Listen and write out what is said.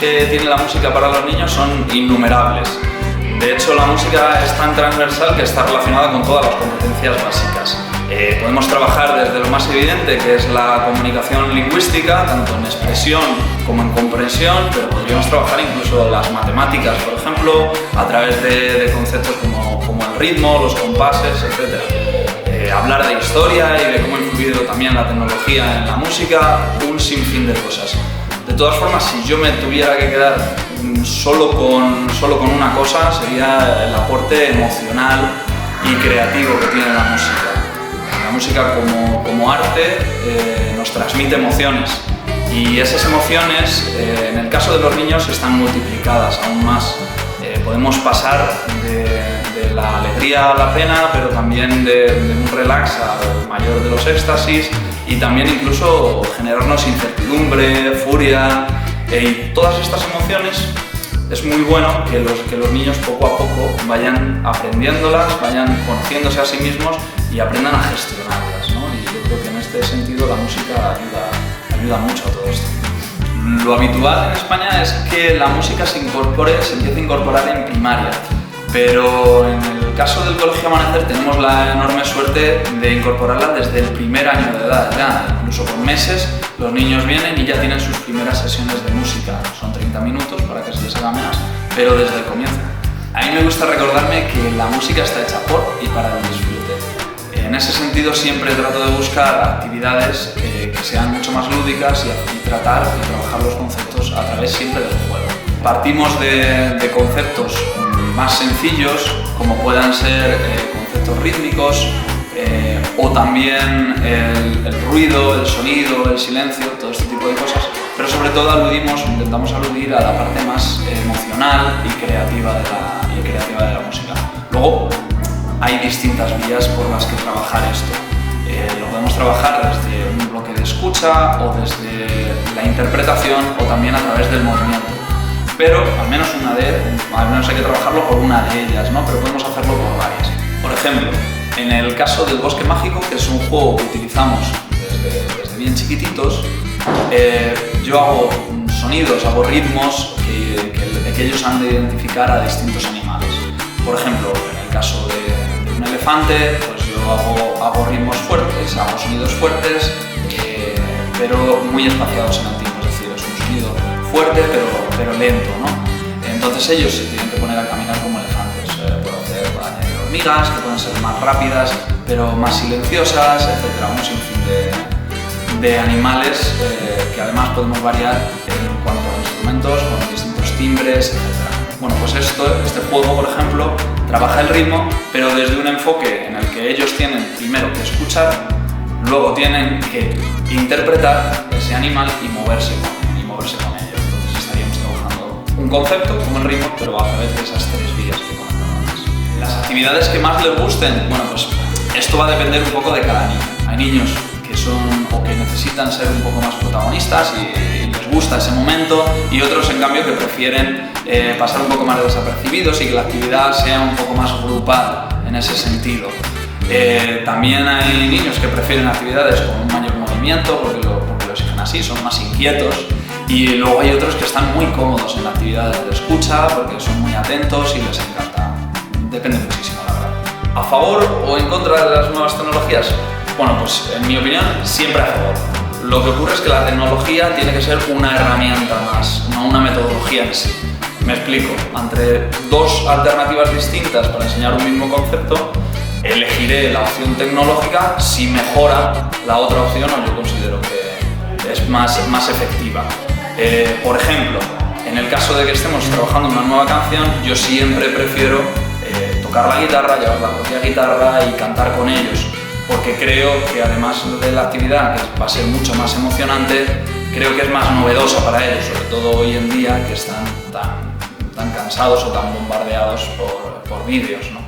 que tiene la música para los niños son innumerables. De hecho, la música es tan transversal que está relacionada con todas las competencias básicas. Podemos trabajar desde lo más evidente, que es la comunicación lingüística, tanto en expresión como en comprensión, pero podríamos trabajar incluso las matemáticas, por ejemplo, a través de conceptos como el ritmo, los compases, etc. Hablar de historia y de cómo ha influido también la tecnología en la música, un sinfín de cosas. De todas formas, si yo me tuviera que quedar solo con una cosa, sería el aporte emocional y creativo que tiene la música. La música como arte nos transmite emociones y esas emociones, en el caso de los niños, están multiplicadas aún más. Podemos pasar de la alegría a la pena, pero también de un relax al mayor de los éxtasis y también incluso generarnos incertidumbre, furia y todas estas emociones. Es muy bueno que los niños poco a poco vayan aprendiéndolas, vayan conociéndose a sí mismos y aprendan a gestionarlas, ¿no? Y yo creo que en este sentido la música ayuda mucho a todo esto. Lo habitual en España es que la música se empiece a incorporar en primaria, pero en el caso del Colegio Amanecer tenemos la enorme suerte de incorporarla desde el primer año de edad, ya incluso con meses los niños vienen y ya tienen sus primeras sesiones de música. Son 30 minutos para que se les haga menos, pero desde el comienzo. A mí me gusta recordarme que la música está hecha por y para el disfrute. En ese sentido siempre trato de buscar actividades que sean mucho más lúdicas y tratar y trabajar los conceptos a través siempre del juego. Partimos de conceptos más sencillos, como puedan ser conceptos rítmicos o también el ruido, el sonido, el silencio, todo este tipo de cosas, pero sobre todo intentamos aludir a la parte más emocional y creativa de la música. Luego, hay distintas vías por las que trabajar esto. Lo podemos trabajar desde un bloque de escucha o desde la interpretación o también a través del movimiento. Pero al menos hay que trabajarlo por una de ellas, ¿no? Pero podemos hacerlo por varias. Por ejemplo, en el caso del Bosque Mágico, que es un juego que utilizamos desde bien chiquititos, yo hago sonidos, hago ritmos que ellos han de identificar a distintos animales. Por ejemplo, en el caso de un elefante, pues yo hago ritmos fuertes, hago sonidos fuertes, pero muy espaciados en el tiempo, es decir, es un sonido fuerte pero lento, ¿no? Entonces ellos se tienen que poner a caminar como elefantes, puedo añadir hormigas que pueden ser más rápidas pero más silenciosas, etc. Un sinfín de animales que además podemos variar en cuanto a instrumentos con distintos timbres, etc. Bueno, pues este juego, por ejemplo, trabaja el ritmo, pero desde un enfoque en el que ellos tienen primero que escuchar, luego tienen que interpretar ese animal y moverse con ello. Entonces estaríamos trabajando un concepto como el ritmo, pero a través de esas tres vías que comentaba antes. Las actividades que más les gusten, bueno, pues esto va a depender un poco de cada niño. Hay niños que son o que necesitan ser un poco más protagonistas y les gusta ese momento, y otros en cambio que prefieren pasar un poco más desapercibidos y que la actividad sea un poco más grupal en ese sentido. También hay niños que prefieren actividades con un mayor movimiento porque lo exigen así, son más inquietos, y luego hay otros que están muy cómodos en la actividad de escucha porque son muy atentos y les encanta. Depende muchísimo, la verdad. ¿A favor o en contra de las nuevas tecnologías? Bueno, pues en mi opinión, siempre a favor. Lo que ocurre es que la tecnología tiene que ser una herramienta más, no una metodología en sí. Me explico. Entre dos alternativas distintas para enseñar un mismo concepto, elegiré la opción tecnológica si mejora la otra opción o yo considero que es más efectiva. Por ejemplo, en el caso de que estemos trabajando una nueva canción, yo siempre prefiero tocar la guitarra, llevar la propia guitarra y cantar con ellos, porque creo que además de la actividad, que va a ser mucho más emocionante, creo que es más novedosa para ellos, sobre todo hoy en día que están tan cansados o tan bombardeados por vídeos, ¿no?